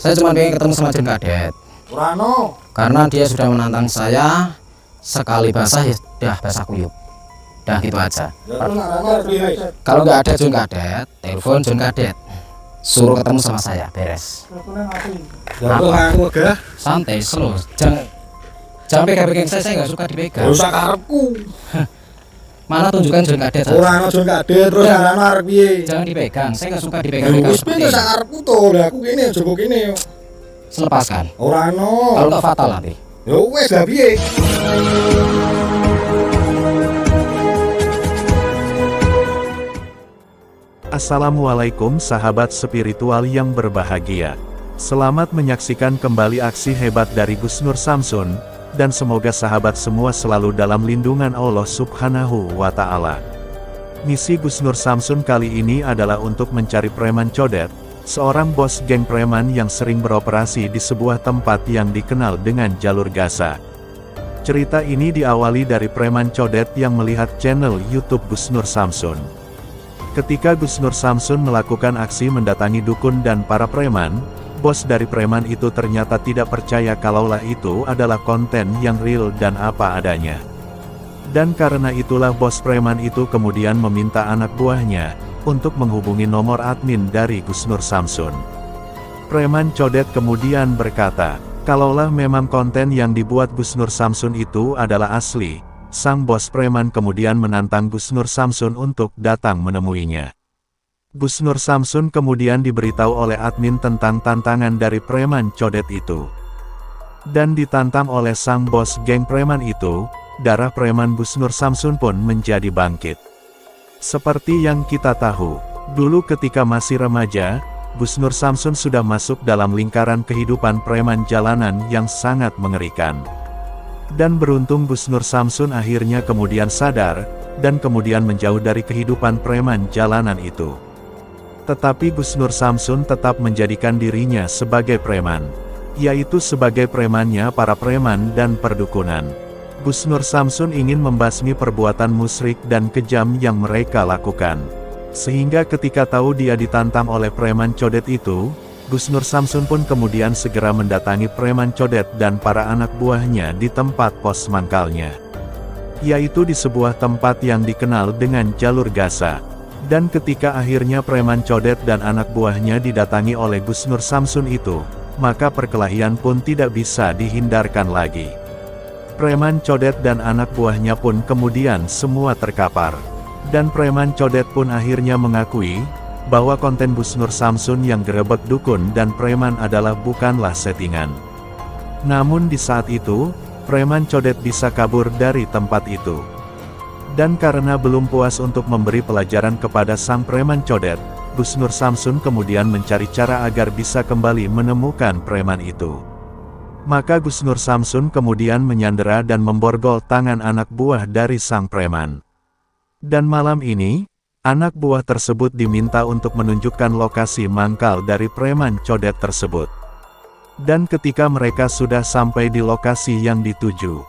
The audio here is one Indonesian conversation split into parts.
Saya cuma pengen ketemu sama Jun Kadet. Urano. Karena dia sudah menantang saya sekali basah ya udah basah kuyup. Udah gitu aja. Kalau nggak ada Jun Kadet, telepon Jun Kadet. Suruh ketemu sama saya, beres. Apa? Santai, slow. Jangan pegang-pegang saya nggak suka dipegang. Gak usah karepku. Mana tunjukkan Jun Kadet. Urano Jun Kadet terus arano arep piye? Jangan dipegang, saya nggak suka dipegang-pegang Wis seperti piye ini. sak karepku to, lah aku kene jogo kene. Selepaskan. Urano. Kalau nggak fatal nanti. Ya wis lah piye? Assalamualaikum sahabat spiritual yang berbahagia. Selamat menyaksikan kembali aksi hebat dari Gus Nur Samsun, dan semoga sahabat semua selalu dalam lindungan Allah Subhanahu wa Ta'ala. Misi Gus Nur Samsun kali ini adalah untuk mencari preman codet, seorang bos geng preman yang sering beroperasi di sebuah tempat yang dikenal dengan jalur Gaza. Cerita ini diawali dari preman codet yang melihat channel YouTube Gus Nur Samsun. Ketika Gus Nur Samsun melakukan aksi mendatangi dukun dan para preman, bos dari preman itu ternyata tidak percaya kalaulah itu adalah konten yang real dan apa adanya. Dan karena itulah bos preman itu kemudian meminta anak buahnya untuk menghubungi nomor admin dari Gus Nur Samsun. Preman codet kemudian berkata, kalaulah memang konten yang dibuat Gus Nur Samsun itu adalah asli, sang bos preman kemudian menantang Gus Nur Samsun untuk datang menemuinya. Gus Nur Samsun kemudian diberitahu oleh admin tentang tantangan dari preman codet itu. Dan ditantang oleh sang bos geng preman itu, darah preman Gus Nur Samsun pun menjadi bangkit. Seperti yang kita tahu, dulu ketika masih remaja, Gus Nur Samsun sudah masuk dalam lingkaran kehidupan preman jalanan yang sangat mengerikan. Dan beruntung Gus Nur Samsun akhirnya kemudian sadar, dan kemudian menjauh dari kehidupan preman jalanan itu. Tetapi Gus Nur Samsun tetap menjadikan dirinya sebagai preman, yaitu sebagai premannya para preman dan perdukunan. Gus Nur Samsun ingin membasmi perbuatan musyrik dan kejam yang mereka lakukan. Sehingga ketika tahu dia ditantang oleh preman codet itu, Gus Nur Samsun pun kemudian segera mendatangi preman codet dan para anak buahnya di tempat pos mangkalnya, yaitu di sebuah tempat yang dikenal dengan jalur Gaza. Dan ketika akhirnya preman codet dan anak buahnya didatangi oleh Gus Nur Samsun itu, maka perkelahian pun tidak bisa dihindarkan lagi. Preman codet dan anak buahnya pun kemudian semua terkapar. Dan preman codet pun akhirnya mengakui bahwa konten Gus Nur Samsun yang gerebek dukun dan preman adalah bukanlah settingan. Namun di saat itu, preman codet bisa kabur dari tempat itu. Dan karena belum puas untuk memberi pelajaran kepada sang preman codet, Gus Nur Samsun kemudian mencari cara agar bisa kembali menemukan preman itu. Maka Gus Nur Samsun kemudian menyandera dan memborgol tangan anak buah dari sang preman. Dan malam ini, anak buah tersebut diminta untuk menunjukkan lokasi mangkal dari preman codet tersebut. Dan ketika mereka sudah sampai di lokasi yang dituju,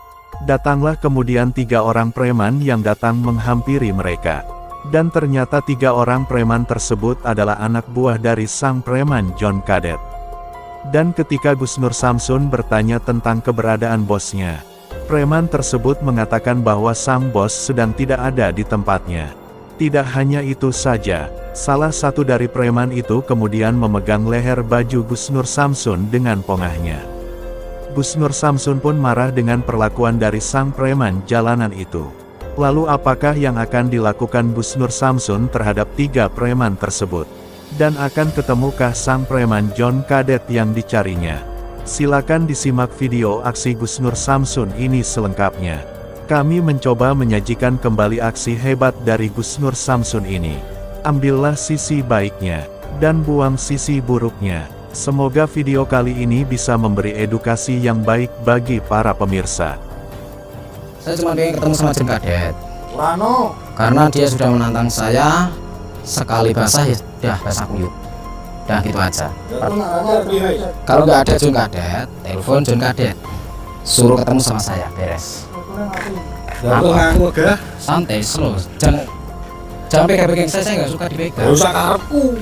datanglah kemudian 3 orang preman yang datang menghampiri mereka. Dan ternyata 3 orang preman tersebut adalah anak buah dari sang preman Jun Kadet. Dan ketika Gus Nur Samsun bertanya tentang keberadaan bosnya, preman tersebut mengatakan bahwa sang bos sedang tidak ada di tempatnya. Tidak hanya itu saja, salah satu dari preman itu kemudian memegang leher baju Gus Nur Samsun dengan pongahnya. Gus Nur Samsun pun marah dengan perlakuan dari sang preman jalanan itu. Lalu apakah yang akan dilakukan Gus Nur Samsun terhadap 3 preman tersebut? Dan akan ketemukah sang preman Jun Kadet yang dicarinya? Silakan disimak video aksi Gus Nur Samsun ini selengkapnya. Kami mencoba menyajikan kembali aksi hebat dari Gus Nur Samsun ini. Ambillah sisi baiknya, dan buang sisi buruknya. Semoga video kali ini bisa memberi edukasi yang baik bagi para pemirsa. Saya cuma pengen ketemu sama Jun Kadet. Urano. Karena dia sudah menantang saya sekali basah ya udah basah kuyup. Udah gitu aja. Kalau nggak ada Jun Kadet, telepon Jun Kadet. Suruh ketemu sama saya, beres. Apa? Santai, slow. Jangan pegang-pegang saya nggak suka dipegang. Gak usah karepku.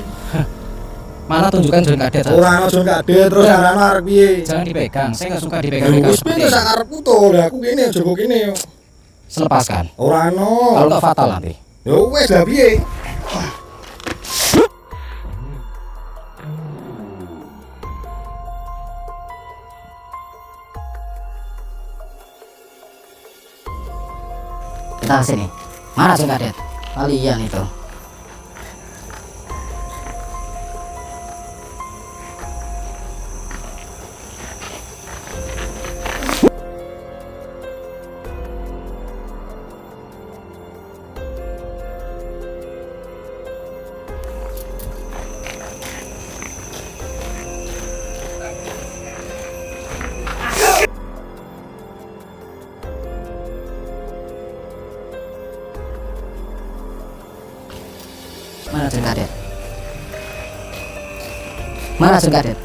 Mana tunjukkan John Kadet. Ora ono John Kadet terus arane arek piye? Jangan dipegang. Saya nggak suka Ya dipegang-pegang wis seperti piye ini. sak karepku to. Lah aku kene jogo kene yo. Selepaskan. Ora ono. Kalau nggak fatal nanti. Ya wis lah piye? Kita ke sini. Mana John Kadet? Kalian itu. Mana John Kadet? Mana John Kadet?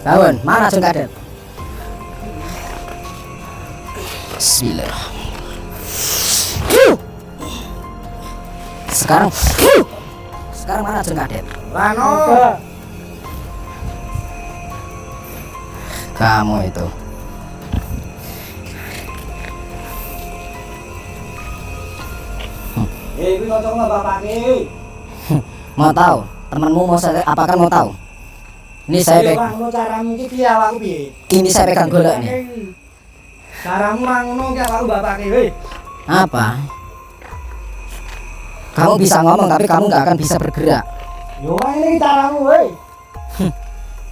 Kawan, mana John Kadet? Bismillah. Sekarang mana John Kadet? Rano. Kamu itu. Kuwi kanca bapake. Mau tahu? Temanmu mau saya apakah mau tahu? Ini saya Ora ngono caramu iki piye awakku piye? ini saya pegang golek nih. Caramu ora ngono ki awakku bapake weh. Apa? Kamu bisa ngomong tapi kamu nggak akan bisa bergerak. Yo ini caramu weh.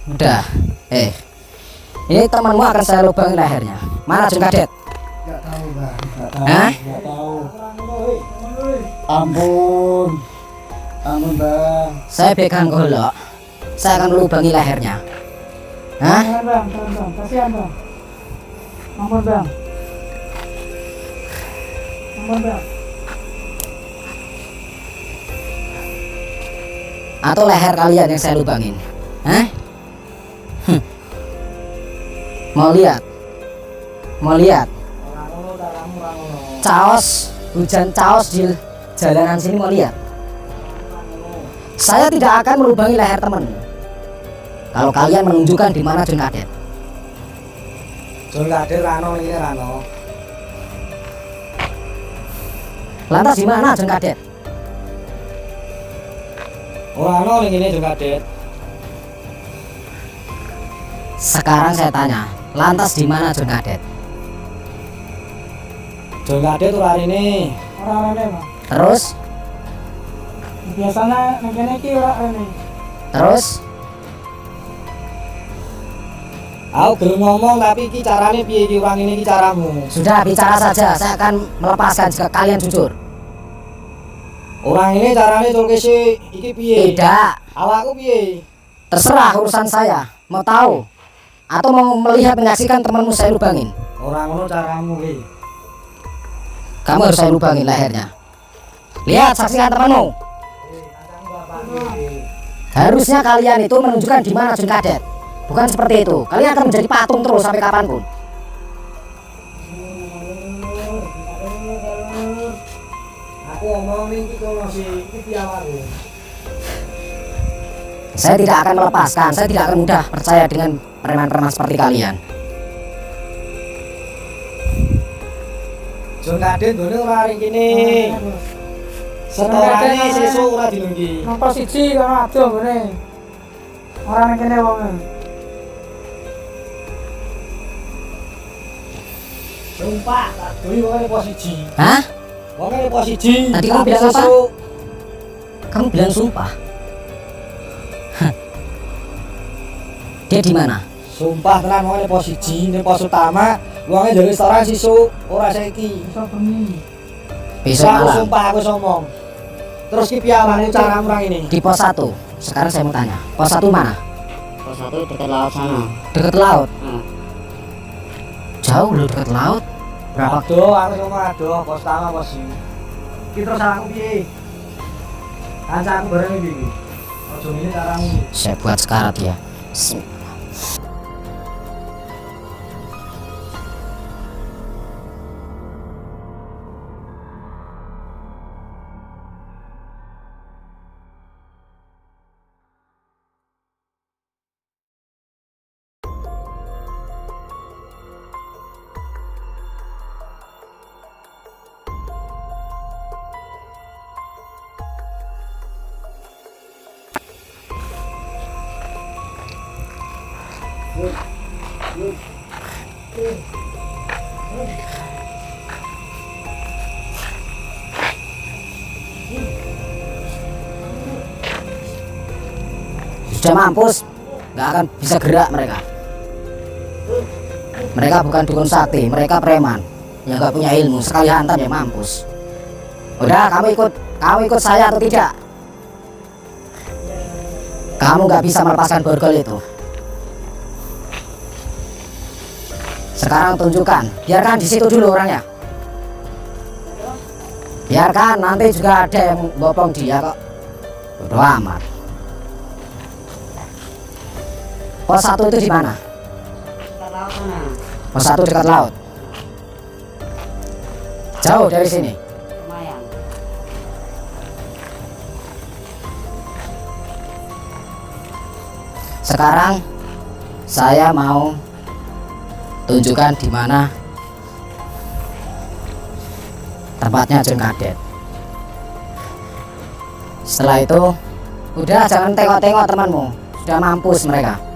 Udah. Ini temanmu akan saya lubangin lehernya. Mana John Kadet? Enggak tahu, Bang. Hah? Enggak tahu. Ampun. Ampun, Bang. Saya pegang golok. Saya akan lubangi lehernya. Hah? Jangan bang, kasihan bang. Ampun bang. Ampun bang. Atau leher kalian yang saya lubangin? Hah? Mau lihat? Mau lihat? Ora ngono caramu ora ngono. Caos, hujan caos di jalanan sini mau lihat? Saya tidak akan melubangi leher teman. Kalau kalian menunjukkan di mana John Kadet. John Kadet Rano iki Rano. Lantas di mana John Kadet? Ora ono ning ngene John Kadet. Sekarang saya tanya, lantas di mana John Kadet? John Kadet ora rene. Orang rene bang. Terus, Biasanya neng kene iki ora rene. terus, Aku gelem ngomong tapi iki carane piye iki urang ini iki caramu. sudah bicara saja. Saya akan melepaskan jika kalian jujur. Orang ini carane culke sik iki piye? Tidak, Awakku piye? terserah urusan saya. Mau tahu? Atau mau melihat menyaksikan temanmu saya lubangin? Ora ngono caramu iki. Kamu harus saya lubangin lehernya. Lihat, saksikan temanmu. Harusnya kalian itu menunjukkan di mana John Kadet. Bukan seperti itu. Kalian akan menjadi patung terus sampai kapanpun. Aku ngomong iki kono sik iki piye awakku. Saya tidak akan melepaskan. Saya tidak akan mudah percaya dengan preman-preman seperti kalian. John Kadet ngene ora ring kene. Setorane sesuk ora dilunggi. Nomor siji kono adoh ngene. Ora neng kene wonge. Sumpah, tak doi wong posisi. Hah? Wong posisi. Tadi kamu bilang apa? Kamu bilang sumpah. Hah. Dia di mana? Sumpah tenan wong posisi ning pos utama, wong njaluk restoran sesuk ora saiki. Iso bengi. Besok Aku malam sumpah aku ngomong. Terus ki piye awakmu caramu orang ini? di pos 1. Sekarang saya mau tanya, pos 1 mana? Pos 1 dekat laut sana. Dekat laut. Hmm. Jauh loh dekat laut. Berapa? Aduh, aku ngomong aduh, pos utama pos iki. Ki terus aku piye? Kancaku bareng iki. Ojo ngene karamu. Saya buat sekarat ya. Sudah mampus, nggak akan bisa gerak mereka. Mereka bukan dukun sakti, mereka preman yang nggak punya ilmu. Sekali hantam ya mampus. Udah, kamu ikut saya atau tidak? Kamu nggak bisa melepaskan borgol itu. Sekarang tunjukkan, biarkan di situ dulu orangnya. Biarkan, nanti juga ada yang bopong dia kok. Bodoh amat. Pos 1 itu di mana? Dekat laut sana. Pos 1 dekat laut. Jauh dari sini. Lumayan. Sekarang saya mau tunjukkan di mana tempatnya Jeng Kadet. Setelah itu, udah jangan tengok-tengok temanmu. Sudah mampus mereka.